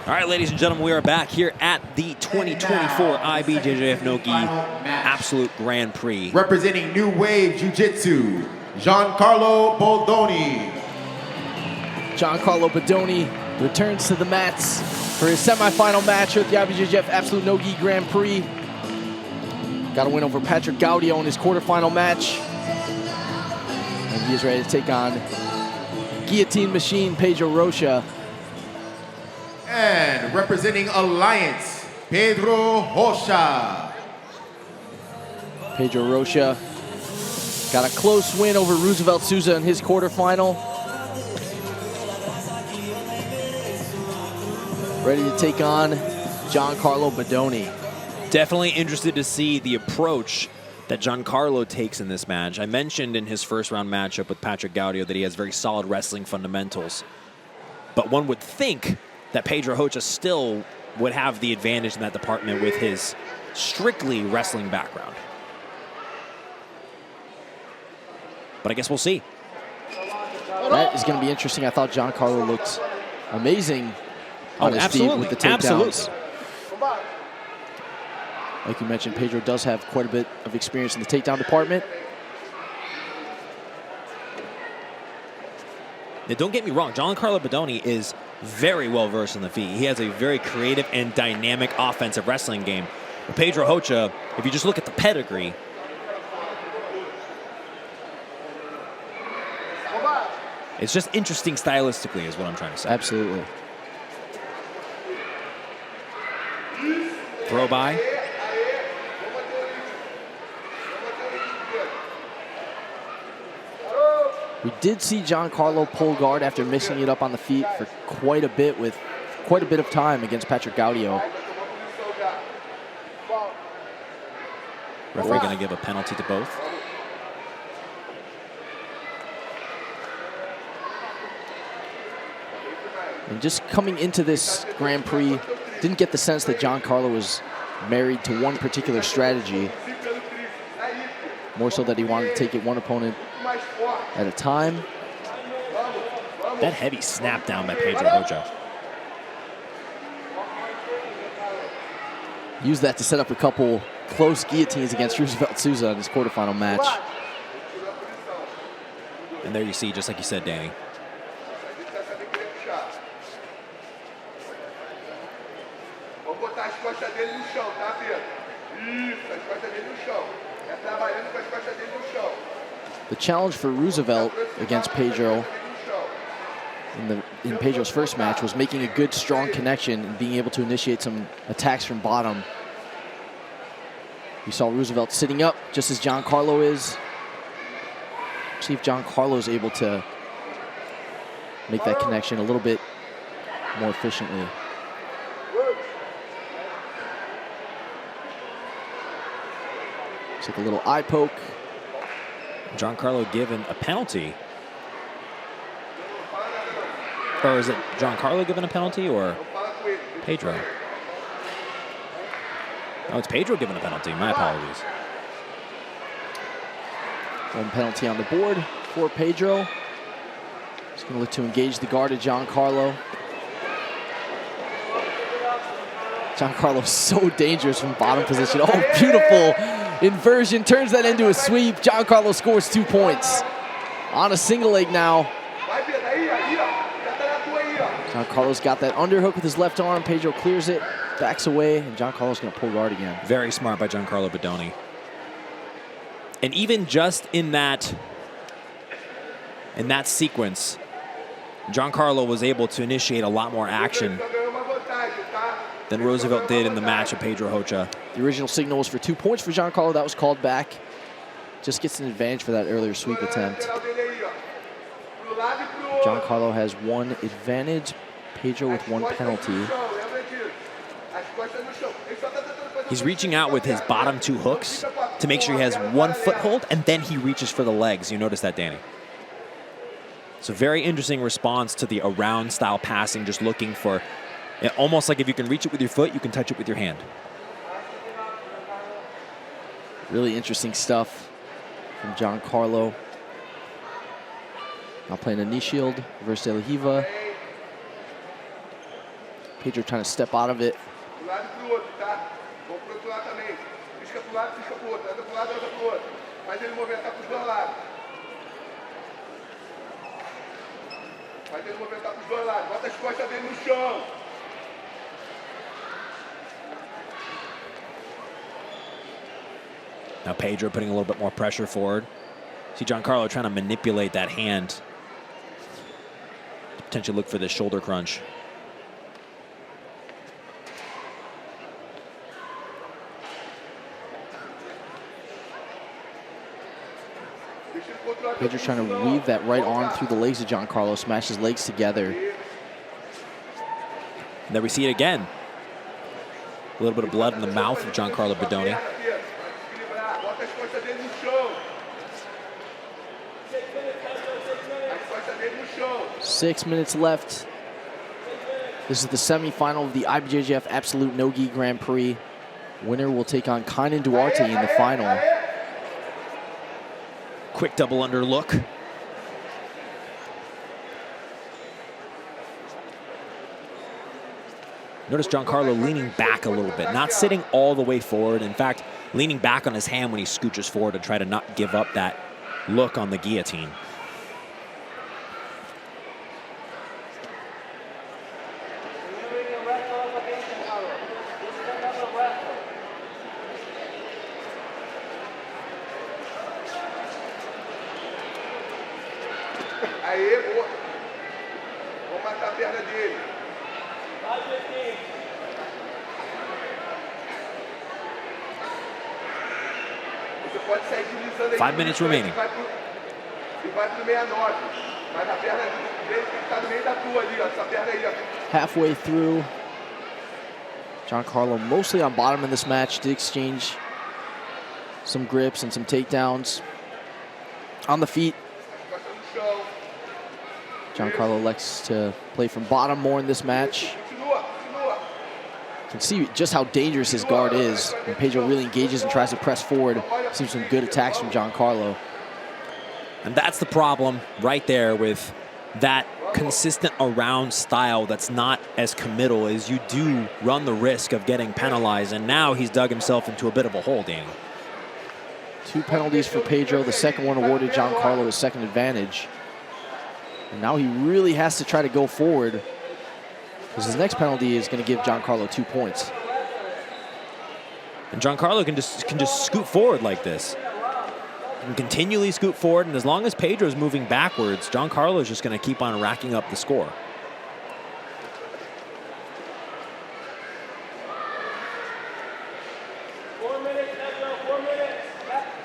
All right, ladies and gentlemen, we are back here at the 2024 IBJJF No-Gi Absolute Grand Prix. Representing New Wave Jiu-Jitsu, Giancarlo Bodoni. Giancarlo Bodoni returns to the mats for his semifinal match at the IBJJF Absolute No-Gi Grand Prix. Got a win over Patrick Gaudio in his quarterfinal match. And he is ready to take on Guillotine Machine Pedro Rocha. And representing Alliance, Pedro Rocha. Pedro Rocha got a close win over Roosevelt Souza in his quarterfinal. Ready to take on Giancarlo Bodoni. Definitely interested to see the approach that Giancarlo takes in this match. I mentioned in his first round matchup with Patrick Gaudio that he has very solid wrestling fundamentals. But one would think that Pedro Rocha still would have the advantage in that department with his strictly wrestling background. But I guess we'll see. That is going to be interesting. I thought Giancarlo looked amazing on his feet with the takedowns. Like you mentioned, Pedro does have quite a bit of experience in the takedown department. Now, don't get me wrong, Giancarlo Bodoni is very well versed in the feet. He has a very creative and dynamic offensive wrestling game. But Pedro Rocha, if you just look at the pedigree, it's just interesting stylistically is what I'm trying to say. Absolutely. Throw by. We did see Giancarlo pull guard after mixing it up on the feet for quite a bit of time against Patrick Gaudio. Referee going to give a penalty to both. And just coming into this Grand Prix, didn't get the sense that Giancarlo was married to one particular strategy. More so that he wanted to take it one opponent at a time. That heavy snap down by Pedro Rocha. Used that to set up a couple close guillotines against Roosevelt Souza in his quarterfinal match. And there you see, just like you said, Danny. The challenge for Roosevelt against Pedro in Pedro's first match was making a good, strong connection and being able to initiate some attacks from bottom. We saw Roosevelt sitting up just as Giancarlo is. See if Giancarlo is able to make that connection a little bit more efficiently. It's like a little eye poke. Giancarlo given a penalty. Or is it Giancarlo given a penalty or Pedro? Oh, it's Pedro given a penalty. My apologies. One penalty on the board for Pedro. He's going to look to engage the guard of Giancarlo. Giancarlo's so dangerous from bottom position. Oh, beautiful inversion. Turns that into a sweep. Giancarlo scores 2 points on a single leg now. Giancarlo's got that underhook with his left arm. Pedro clears it, backs away, and Giancarlo's going to pull guard again. Very smart by Giancarlo Bodoni. And even just in that sequence, Giancarlo was able to initiate a lot more action than Roosevelt did in the match of Pedro Rocha. The original signal was for 2 points for Giancarlo. That was called back. Just gets an advantage for that earlier sweep attempt. Giancarlo has one advantage. Pedro with one penalty. He's reaching out with his bottom two hooks to make sure he has one foothold, and then he reaches for the legs. You notice that, Danny? It's a very interesting response to the around style passing, just looking for, almost like if you can reach it with your foot, you can touch it with your hand. Really interesting stuff from Giancarlo. Now playing a knee shield versus De La Hiva. Pedro trying to step out of it. Do lado e pro outro, tá? Vamos pro outro lado também. Pisca pro lado, pisca pro outro. Anda pro lado, anda pro outro. Faz ele movimentar pros dois lados. Faz ele movimentar pros dois lados. Bota as costas dele no chão. Now Pedro putting a little bit more pressure forward. See Giancarlo trying to manipulate that hand to potentially look for the shoulder crunch. Pedro's trying to weave that right arm through the legs of Giancarlo, smash his legs together. And there we see it again. A little bit of blood in the mouth of Giancarlo Bodoni. 6 minutes left. This is the semifinal of the IBJJF Absolute No-Gi Grand Prix. Winner will take on Kainan Duarte in the final. Quick double under look. Notice Giancarlo leaning back a little bit, not sitting all the way forward. In fact, leaning back on his hand when he scooches forward to try to not give up that look on the guillotine. Aê, boa. Vamos matar a perna dele. Você pode sair deslizando aí. 5 minutes remaining. E vai pro 69. Mas a perna dele tem que estar no meio da tua ali, ó. Essa perna aí, ó. Halfway through. Giancarlo mostly on bottom in this match. Did exchange some grips and some takedowns. On the feet, Giancarlo elects to play from bottom more in this match. You can see just how dangerous his guard is. When Pedro really engages and tries to press forward, see some good attacks from Giancarlo. And that's the problem right there with that consistent around style that's not as committal, as you do run the risk of getting penalized. And now he's dug himself into a bit of a hole, Danny. 2 penalties for Pedro. The second one awarded Giancarlo his second advantage. And now he really has to try to go forward, because his next penalty is going to give Giancarlo 2 points. And Giancarlo can just scoot forward like this. He can continually scoot forward, and as long as Pedro is moving backwards, Giancarlo is just going to keep on racking up the score.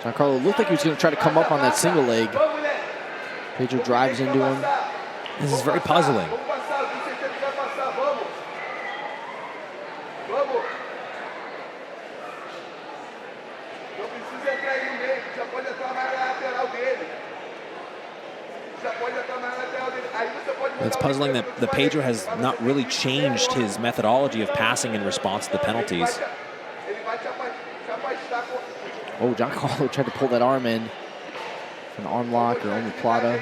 Giancarlo looked like he was going to try to come up on that single leg. Pedro drives into him. This is very puzzling. It's puzzling that Pedro has not really changed his methodology of passing in response to the penalties. Oh, Giancarlo tried to pull that arm in. An arm lock or omoplata.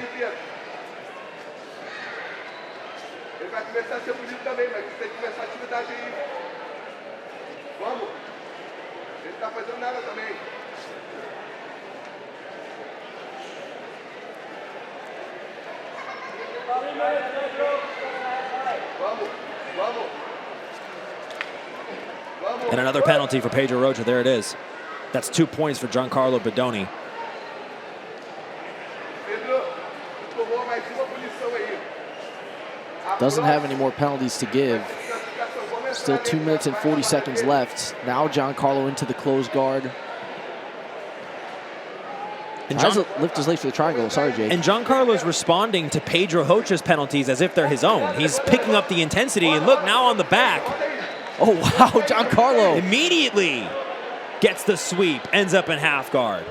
And another penalty for Pedro Rocha. There it is. That's 2 points for Giancarlo Bodoni. Doesn't have any more penalties to give. Still 2 minutes and 40 seconds left. Now Giancarlo into the closed guard. And tries to lift his legs for the triangle. Sorry, Jake. And Giancarlo's responding to Pedro Rocha's penalties as if they're his own. He's picking up the intensity, and look, now on the back. Oh, wow, Giancarlo. Immediately gets the sweep, ends up in half guard.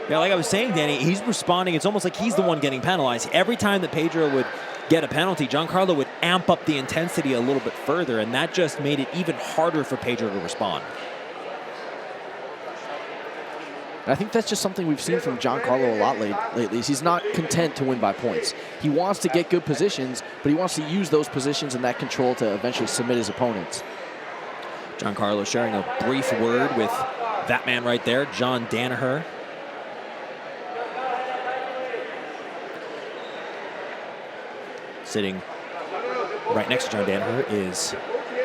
Yeah, like I was saying, Danny, he's responding. It's almost like he's the one getting penalized. Every time that Pedro would get a penalty, Giancarlo would amp up the intensity a little bit further, and that just made it even harder for Pedro to respond. And I think that's just something we've seen from Giancarlo a lot lately. He's not content to win by points. He wants to get good positions, but he wants to use those positions and that control to eventually submit his opponents. Giancarlo sharing a brief word with that man right there, John Danaher. Sitting right next to John Danaher is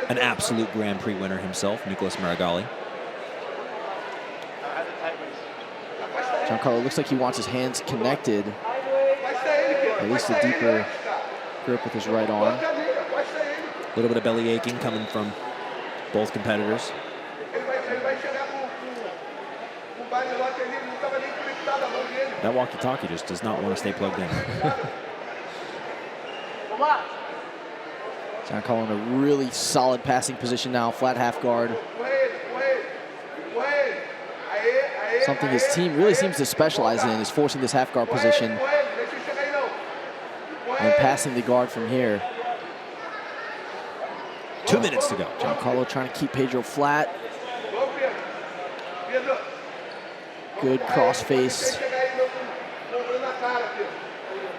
an absolute Grand Prix winner himself, Nicholas Marigali. Giancarlo looks like he wants his hands connected, at least a deeper grip with his right arm. A little bit of belly aching coming from both competitors. That walkie-talkie just does not want to stay plugged in. Giancarlo in a really solid passing position now, flat half guard. Something his team really seems to specialize in is forcing this half guard position and passing the guard from here. 2 minutes to go. Giancarlo trying to keep Pedro flat. Good cross face.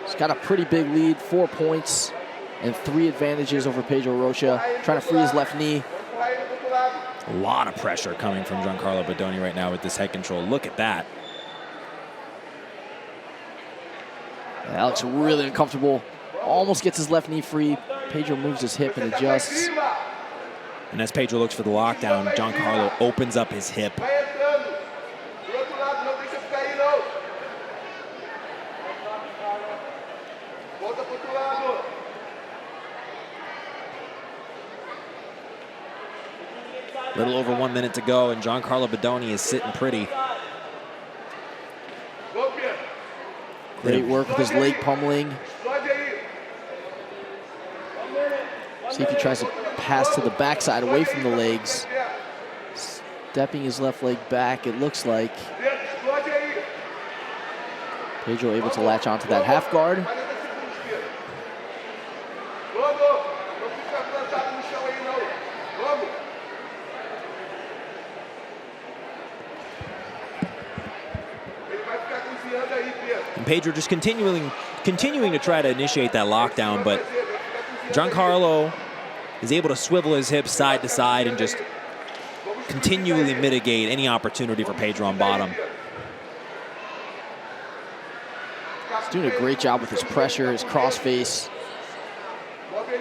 He's got a pretty big lead, 4 points and 3 advantages over Pedro Rocha. Trying to free his left knee. A lot of pressure coming from Giancarlo Bodoni right now with this head control. Look at that. That looks really uncomfortable. Almost gets his left knee free. Pedro moves his hip and adjusts. And as Pedro looks for the lockdown, Giancarlo opens up his hip. Little over 1 minute to go, and Giancarlo Bodoni is sitting pretty. Great work with his leg pummeling. See if he tries to pass to the backside away from the legs. Stepping his left leg back, it looks like. Pedro able to latch onto that half guard. And Pedro just continuing to try to initiate that lockdown, but Giancarlo is able to swivel his hips side to side and just continually mitigate any opportunity for Pedro on bottom. He's doing a great job with his pressure, his cross face.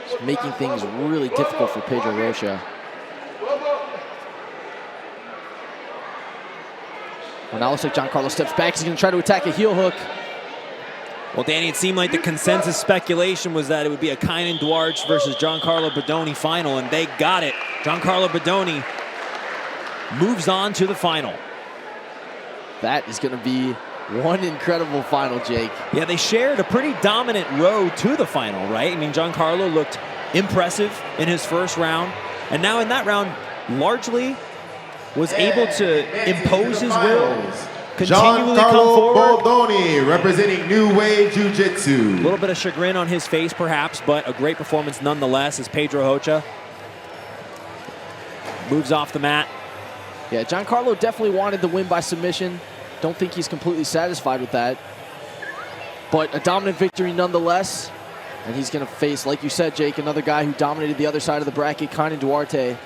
Just making things really difficult for Pedro Rocha. Well, now it looks like Giancarlo steps back. He's going to try to attack a heel hook. Well, Danny, it seemed like the consensus speculation was that it would be a Kaynan Duarte versus Giancarlo Bodoni final, and they got it. Giancarlo Bodoni moves on to the final. That is going to be one incredible final, Jake. Yeah, they shared a pretty dominant road to the final, right? I mean, Giancarlo looked impressive in his first round, and now in that round, largely was able to impose his will, continually come forward. Bodoni representing New Wave Jiu-Jitsu. A little bit of chagrin on his face, perhaps, but a great performance nonetheless as Pedro Rocha moves off the mat. Yeah, Giancarlo definitely wanted the win by submission. Don't think he's completely satisfied with that. But a dominant victory nonetheless. And he's going to face, like you said, Jake, another guy who dominated the other side of the bracket, Kaynan Duarte.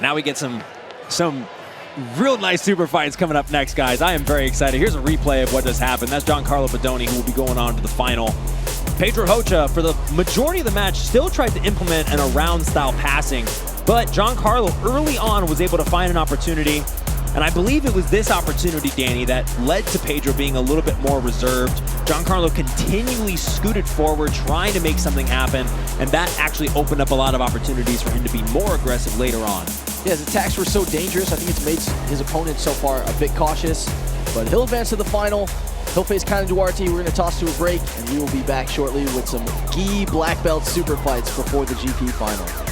Now we get some real nice super fights coming up next, guys. I am very excited. Here's a replay of what just happened. That's Giancarlo Bodoni, who will be going on to the final. Pedro Rocha, for the majority of the match, still tried to implement an around-style passing, but Giancarlo early on was able to find an opportunity, and I believe it was this opportunity, Danny, that led to Pedro being a little bit more reserved. Giancarlo continually scooted forward, trying to make something happen, and that actually opened up a lot of opportunities for him to be more aggressive later on. Yeah, his attacks were so dangerous. I think it's made his opponent so far a bit cautious, but he'll advance to the final. He'll face Kaynan Duarte. We're going to toss to a break, and we will be back shortly with some gi black belt super fights before the GP final.